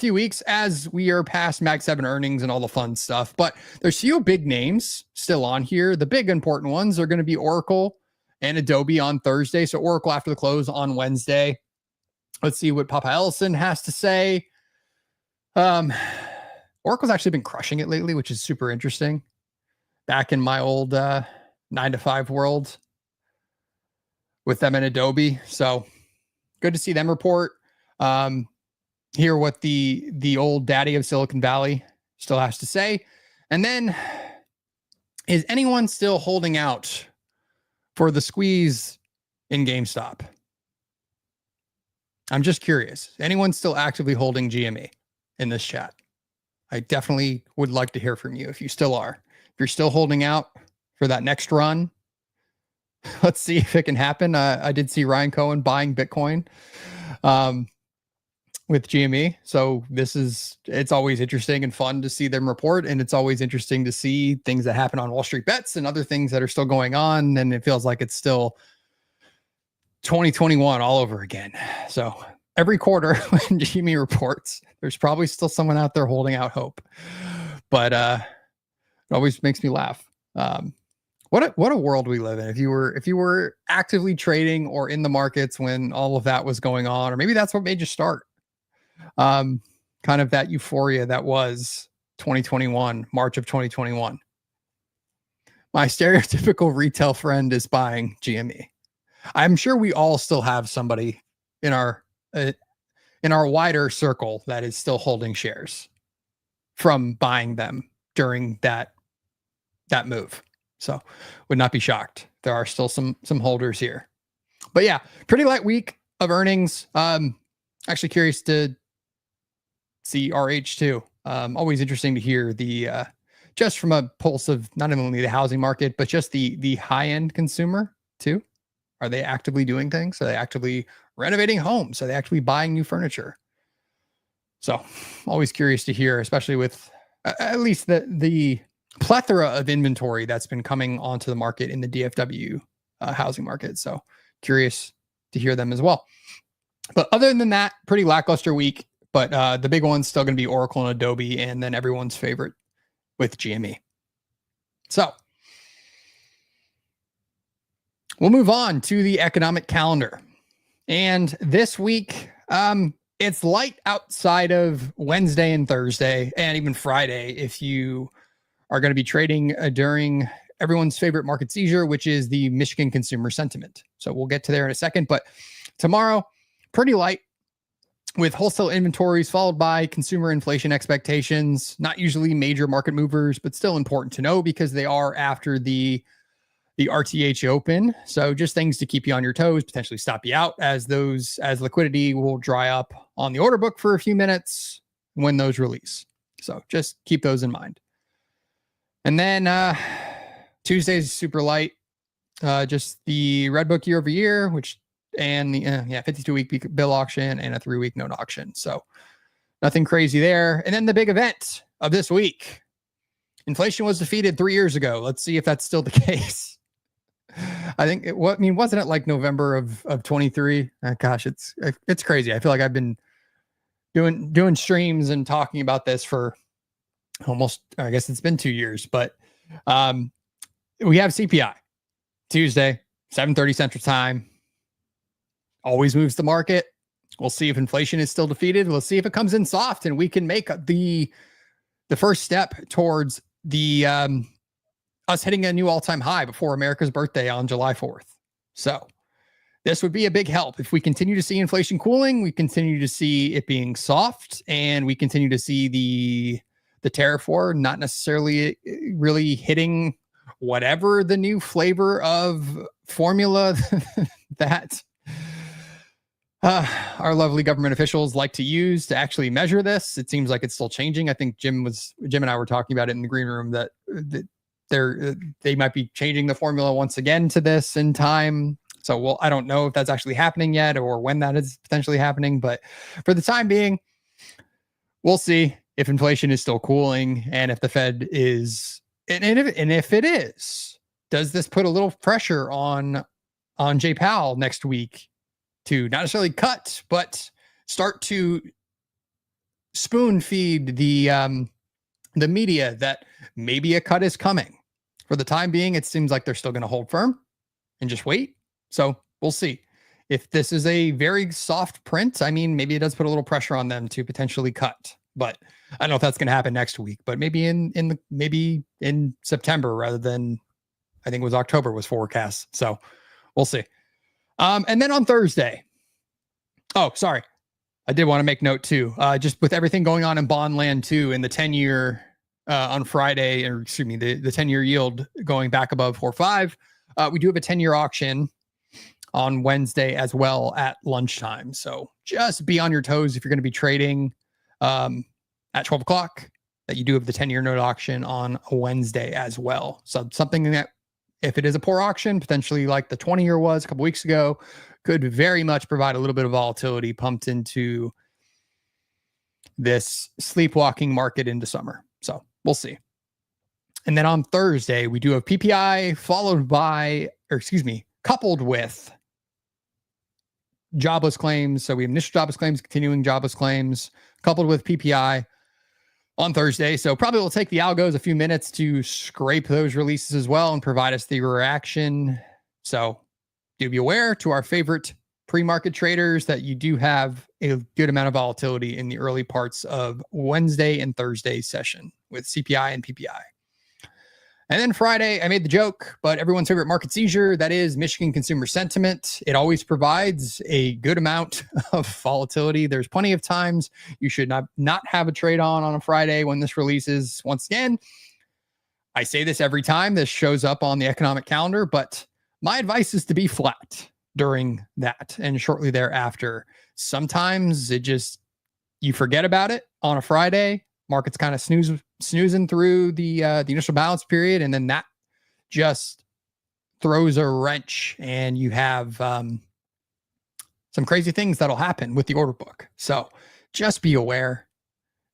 weeks, as we are past Mag 7 earnings and all the fun stuff. But there's few big names still on here. The big important ones are going to be Oracle and Adobe on Thursday. So Oracle after the close on Wednesday. Let's see what Papa Ellison has to say. Oracle's actually been crushing it lately, which is super interesting. Back in my old 9-to-5 world with them and Adobe. So good to see them report. Hear what the old daddy of Silicon Valley still has to say. And then, is anyone still holding out for the squeeze in GameStop? I'm just curious. Anyone still actively holding GME in this chat? I definitely would like to hear from you if you still are. If you're still holding out for that next run, let's see if it can happen. I did see Ryan Cohen buying Bitcoin with GME. So it's always interesting and fun to see them report. And it's always interesting to see things that happen on Wall Street Bets and other things that are still going on. And it feels like it's still 2021 all over again. So every quarter when GME reports, there's probably still someone out there holding out hope. But it always makes me laugh. What a world we live in. If you were actively trading or in the markets when all of that was going on, or maybe that's what made you start. Kind of that euphoria that was 2021, March of 2021. My stereotypical retail friend is buying GME. I'm sure we all still have somebody in our wider circle that is still holding shares from buying them during that move. So would not be shocked. There are still some holders here. But yeah, pretty light week of earnings. Actually curious to see RH2. Always interesting to hear the just from a pulse of not only the housing market, but just the high-end consumer too. Are they actively doing things? Are they actively renovating homes? Are they actually buying new furniture? So always curious to hear, especially with at least the plethora of inventory that's been coming onto the market in the DFW housing market. So curious to hear them as well. But other than that, pretty lackluster week. But the big one's still going to be Oracle and Adobe, and then everyone's favorite with GME. So we'll move on to the economic calendar. And this week, it's light outside of Wednesday and Thursday, and even Friday if you are going to be trading during everyone's favorite market seizure, which is the Michigan consumer sentiment. So we'll get to there in a second. But tomorrow, pretty light with wholesale inventories followed by consumer inflation expectations. Not usually major market movers, but still important to know because they are after the RTH open. So just things to keep you on your toes, potentially stop you out as liquidity will dry up on the order book for a few minutes when those release. So just keep those in mind. And then Tuesday's super light. Just the Red Book year over year, and the 52-week bill auction and a 3-week note auction. So nothing crazy there. And then the big event of this week. Inflation was defeated 3 years ago. Let's see if that's still the case. I think wasn't it like November of 23? Gosh, it's crazy. I feel like I've been doing streams and talking about this for almost, I guess it's been 2 years, but we have CPI Tuesday, 7:30 Central Time. Always moves the market. We'll see if inflation is still defeated. We'll see if it comes in soft and we can make the first step towards the us hitting a new all-time high before America's birthday on July 4th. So this would be a big help. If we continue to see inflation cooling, we continue to see it being soft, and we continue to see the the Terrafor, not necessarily really hitting whatever the new flavor of formula that our lovely government officials like to use to actually measure this. It seems like it's still changing. I think Jim and I were talking about it in the green room that they might be changing the formula once again to this in time. So, well, I don't know if that's actually happening yet or when that is potentially happening, but for the time being, we'll see if inflation is still cooling and if the Fed is, and if it is, does this put a little pressure on Jay Powell next week to not necessarily cut, but start to spoon feed the media that maybe a cut is coming. For the time being, it seems like they're still going to hold firm and just wait. So we'll see. If this is a very soft print, I mean, maybe it does put a little pressure on them to potentially cut. But I don't know if that's going to happen next week. But maybe in September rather than, I think it was October was forecast. So we'll see. And then on Thursday. Oh, sorry. I did want to make note too. Just with everything going on in bond land too, in the 10-year on Friday, or excuse me, the 10-year yield going back above 4.5. We do have a 10-year auction on Wednesday as well at lunchtime. So just be on your toes if you're going to be trading at 12 o'clock, that you do have the 10-year note auction on a Wednesday as well. So something that, if it is a poor auction, potentially like the 20-year was a couple weeks ago, could very much provide a little bit of volatility pumped into this sleepwalking market into summer. So we'll see. And then on Thursday, we do have PPI coupled with jobless claims. So we have initial jobless claims, continuing jobless claims, coupled with PPI on Thursday. So probably will take the algos a few minutes to scrape those releases as well and provide us the reaction. So do be aware to our favorite pre-market traders that you do have a good amount of volatility in the early parts of Wednesday and Thursday session with CPI and PPI. And then Friday, I made the joke, but everyone's favorite market seizure, that is Michigan consumer sentiment. It always provides a good amount of volatility. There's plenty of times you should not have a trade on a Friday when this releases. Once again, I say this every time this shows up on the economic calendar, but my advice is to be flat during that and shortly thereafter. Sometimes you forget about it on a Friday. Market's kind of snoozing through the initial balance period, and then that just throws a wrench, and you have some crazy things that'll happen with the order book. So just be aware.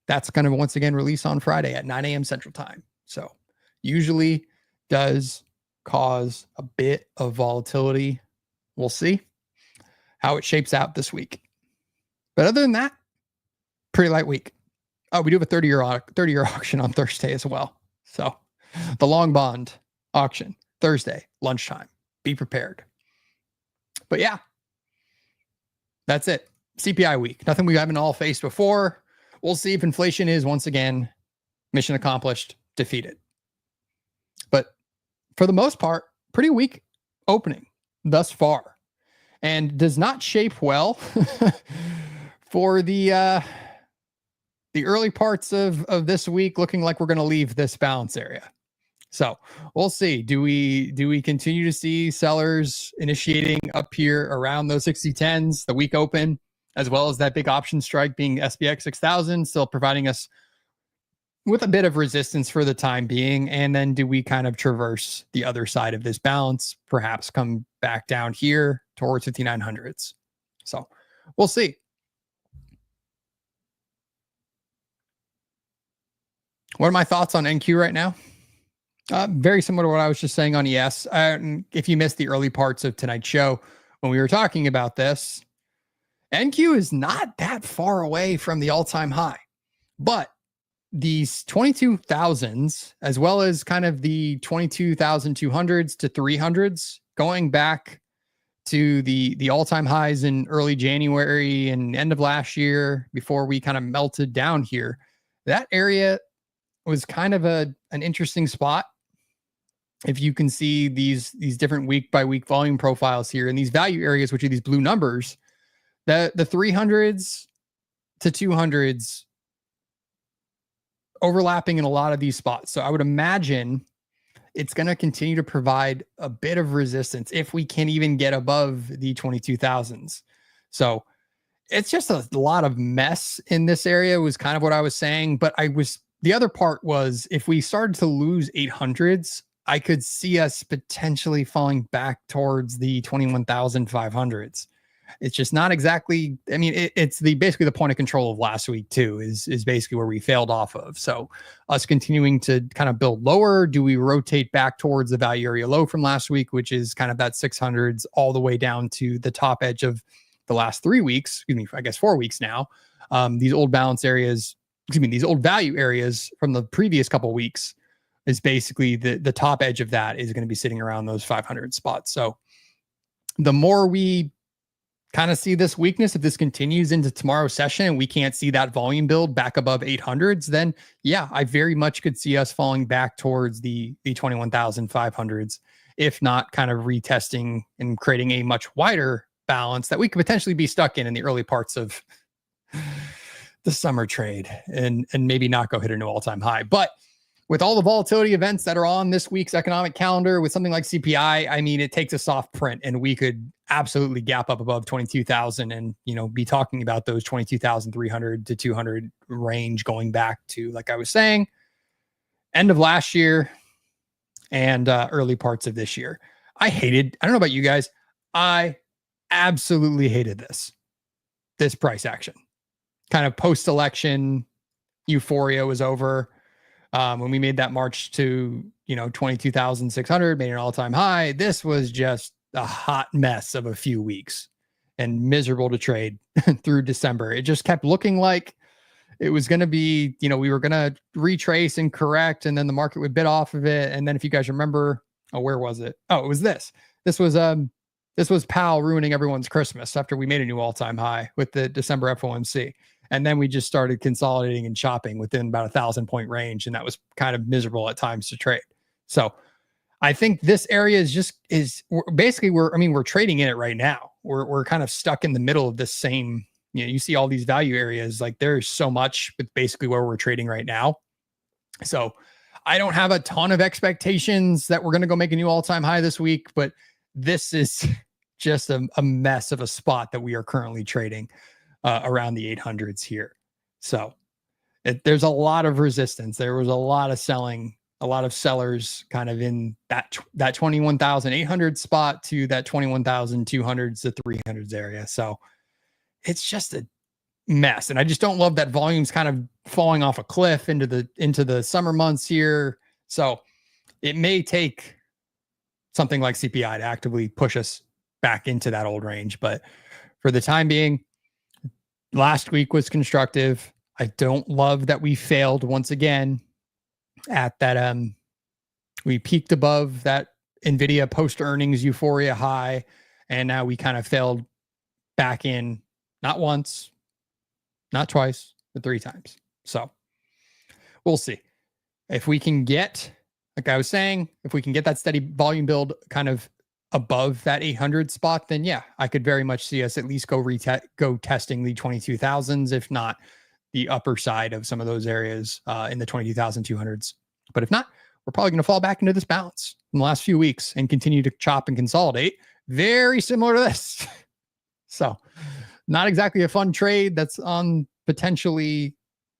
That's going to once again release on Friday at 9 a.m. Central Time. So usually does cause a bit of volatility. We'll see how it shapes out this week. But other than that, pretty light week. Oh, we do have a 30-year auction on Thursday as well. So the long bond auction, Thursday, lunchtime. Be prepared. But yeah, that's it. CPI week. Nothing we haven't all faced before. We'll see if inflation is once again mission accomplished, defeated. But for the most part, pretty weak opening thus far, and does not shape well for the early parts of this week, looking like we're going to leave this balance area. So we'll see. Do we continue to see sellers initiating up here around those 60-10s, the week open, as well as that big option strike being SPX 6000, still providing us with a bit of resistance for the time being? And then do we kind of traverse the other side of this balance, perhaps come back down here towards 5900s? So we'll see. What are my thoughts on NQ right now? Very similar to what I was just saying on ES. If you missed the early parts of tonight's show when we were talking about this, NQ is not that far away from the all-time high, but these 22,000s, as well as kind of the 22,200s to 300s, going back to the all-time highs in early January and end of last year before we kind of melted down here, that area was kind of an interesting spot. If you can see these different week by week volume profiles here in these value areas, which are these blue numbers, the 300s to 200s overlapping in a lot of these spots. So I would imagine it's going to continue to provide a bit of resistance if we can even get above the 22,000s. So it's just a lot of mess in this area was kind of what I was saying. But the other part was if we started to lose 800s, I could see us potentially falling back towards the 21,500s. It's just not exactly, I mean, it's basically the point of control of last week too, is basically where we failed off of. So us continuing to kind of build lower, do we rotate back towards the value area low from last week, which is kind of that 600s all the way down to the top edge of the last 3 weeks, I guess 4 weeks now. These old balance areas, these old value areas from the previous couple of weeks is basically the top edge of that is going to be sitting around those 500 spots. So the more we kind of see this weakness, if this continues into tomorrow's session and we can't see that volume build back above 800s, then yeah, I very much could see us falling back towards the 21,500s, if not kind of retesting and creating a much wider balance that we could potentially be stuck in the early parts of the summer trade and maybe not go hit a new all-time high. But with all the volatility events that are on this week's economic calendar, with something like CPI, I mean, it takes a soft print and we could absolutely gap up above 22,000 and, be talking about those 22,300 to 200 range going back to, like I was saying, end of last year and early parts of this year. I don't know about you guys. I absolutely hated this price action. Kind of post-election euphoria was over. When we made that march to, 22,600, made an all-time high, this was just a hot mess of a few weeks and miserable to trade through December. It just kept looking like it was going to be, we were going to retrace and correct, and then the market would bid off of it. And then if you guys remember, where was it? Oh, it was this. This was Powell ruining everyone's Christmas after we made a new all-time high with the December FOMC. And then we just started consolidating and chopping within about 1,000-point range. And that was kind of miserable at times to trade. So I think this area we're trading in it right now. We're kind of stuck in the middle of this same, you see all these value areas, like there's so much with basically where we're trading right now. So I don't have a ton of expectations that we're going to go make a new all-time high this week, but this is just a mess of a spot that we are currently trading around the 800s here. So there's a lot of resistance. There was a lot of selling, a lot of sellers kind of in that 21,800 spot to that 21,200s to 300s area. So it's just a mess. And I just don't love that volume's kind of falling off a cliff into the summer months here. So it may take something like CPI to actively push us back into that old range. But for the time being, last week was constructive. I don't love that we failed once again at that. We peaked above that NVIDIA post earnings euphoria high, and now we kind of failed back in, not once, not twice, but 3 times. So we'll see if we can get, like I was saying, if we can get that steady volume build kind of above that 800 spot, then yeah, I could very much see us at least go testing the 22,000s, if not the upper side of some of those areas in the 22,200s. But if not, we're probably going to fall back into this balance in the last few weeks and continue to chop and consolidate. Very similar to this. So not exactly a fun trade that's on potentially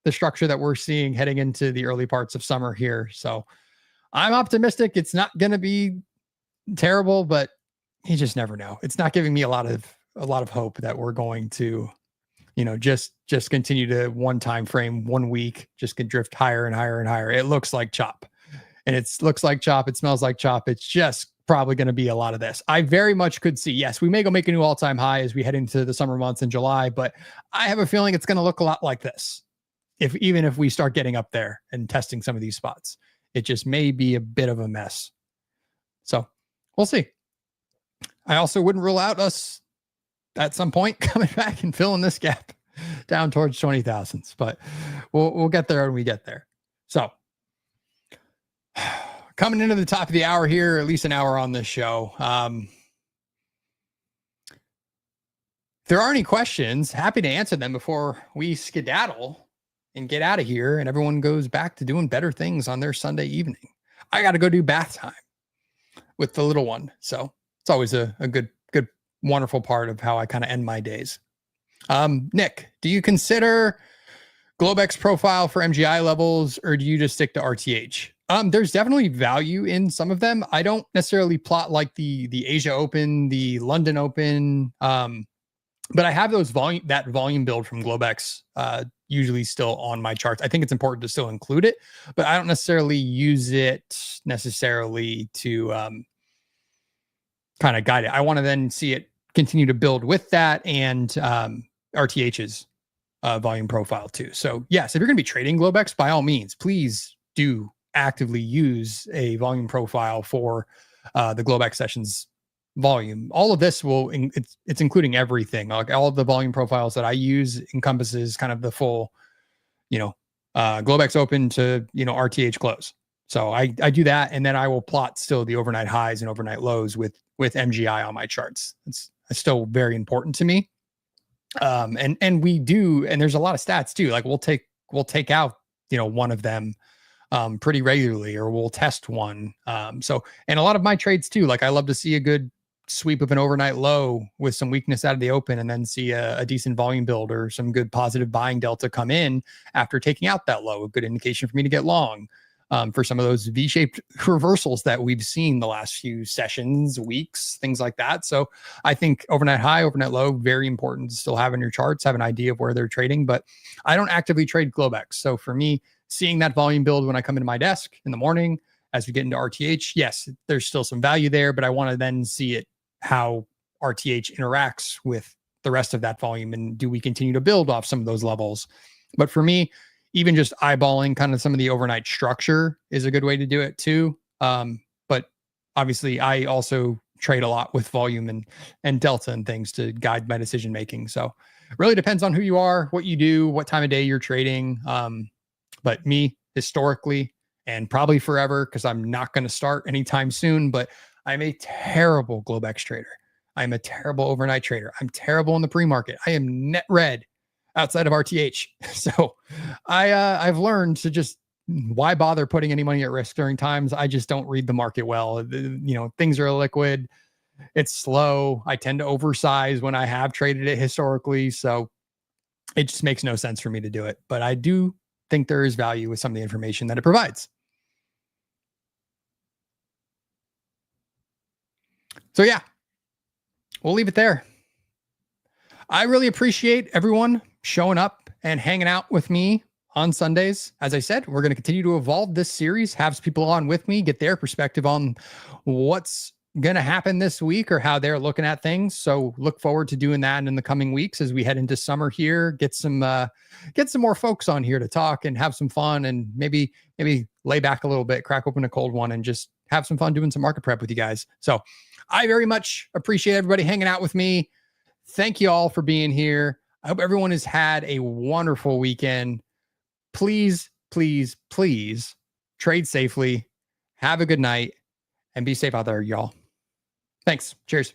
the structure that we're seeing heading into the early parts of summer here. So I'm optimistic. It's not going to be terrible, but you just never know. It's not giving me a lot of hope that we're going to, just continue to one time frame, 1 week, just can drift higher and higher and higher. It looks like chop, and it looks like chop. It smells like chop. It's just probably going to be a lot of this. I very much could see, yes, we may go make a new all-time high as we head into the summer months in July, but I have a feeling it's going to look a lot like this. Even if we start getting up there and testing some of these spots, it just may be a bit of a mess. So we'll see. I also wouldn't rule out us at some point coming back and filling this gap down towards 20,000s, but we'll get there when we get there. So coming into the top of the hour here, at least an hour on this show. If there are any questions, happy to answer them before we skedaddle. and get out of here, and everyone goes back to doing better things on their Sunday evening. I got to go do bath time with the little one. So it's always a good, wonderful part of how I kind of end my days. Nick, do you consider Globex profile for MGI levels, or do you just stick to RTH? There's definitely value in some of them. I don't necessarily plot like the Asia Open, the London Open, but I have that volume build from Globex usually still on my charts. I think it's important to still include it, but I don't necessarily use it necessarily to kind of guide it. I want to then see it continue to build with that and RTH's volume profile too. So yes, if you're going to be trading Globex, by all means, please do actively use a volume profile for the Globex sessions volume. All of this it's including everything. Like all of the volume profiles that I use encompasses kind of the full, Globex open to, RTH close. So I do that, and then I will plot still the overnight highs and overnight lows with MGI on my charts. It's still very important to me. And we do, and there's a lot of stats too. Like we'll take out, one of them pretty regularly, or we'll test one. So, and a lot of my trades too, like I love to see a good sweep of an overnight low with some weakness out of the open, and then see a decent volume build or some good positive buying delta come in after taking out that low. A good indication for me to get long. For some of those V-shaped reversals that we've seen the last few sessions, weeks, things like that. So I think overnight high, overnight low, very important to still have in your charts, have an idea of where they're trading, but I don't actively trade Globex. So for me, seeing that volume build when I come into my desk in the morning, as we get into RTH, yes, there's still some value there, but I want to then see it, how RTH interacts with the rest of that volume, and do we continue to build off some of those levels? But for me, even just eyeballing kind of some of the overnight structure is a good way to do it too. But obviously I also trade a lot with volume and delta and things to guide my decision making. So it really depends on who you are, what you do, what time of day you're trading. But me, historically, and probably forever, because I'm not going to start anytime soon, but I'm a terrible Globex trader. I'm a terrible overnight trader. I'm terrible in the pre-market. I am net red outside of RTH. So I've learned to just, why bother putting any money at risk during times I just don't read the market well. Things are illiquid. It's slow. I tend to oversize when I have traded it historically. So it just makes no sense for me to do it. But I do think there is value with some of the information that it provides. So yeah, we'll leave it there. I really appreciate everyone showing up and hanging out with me on Sundays. As I said, we're going to continue to evolve this series, have people on with me, get their perspective on what's going to happen this week or how they're looking at things. So look forward to doing that in the coming weeks as we head into summer here, get some more folks on here to talk and have some fun, and maybe lay back a little bit, crack open a cold one, and just have some fun doing some market prep with you guys. So I very much appreciate everybody hanging out with me. Thank you all for being here. I hope everyone has had a wonderful weekend. Please, please, please trade safely. Have a good night and be safe out there, y'all. Thanks. Cheers.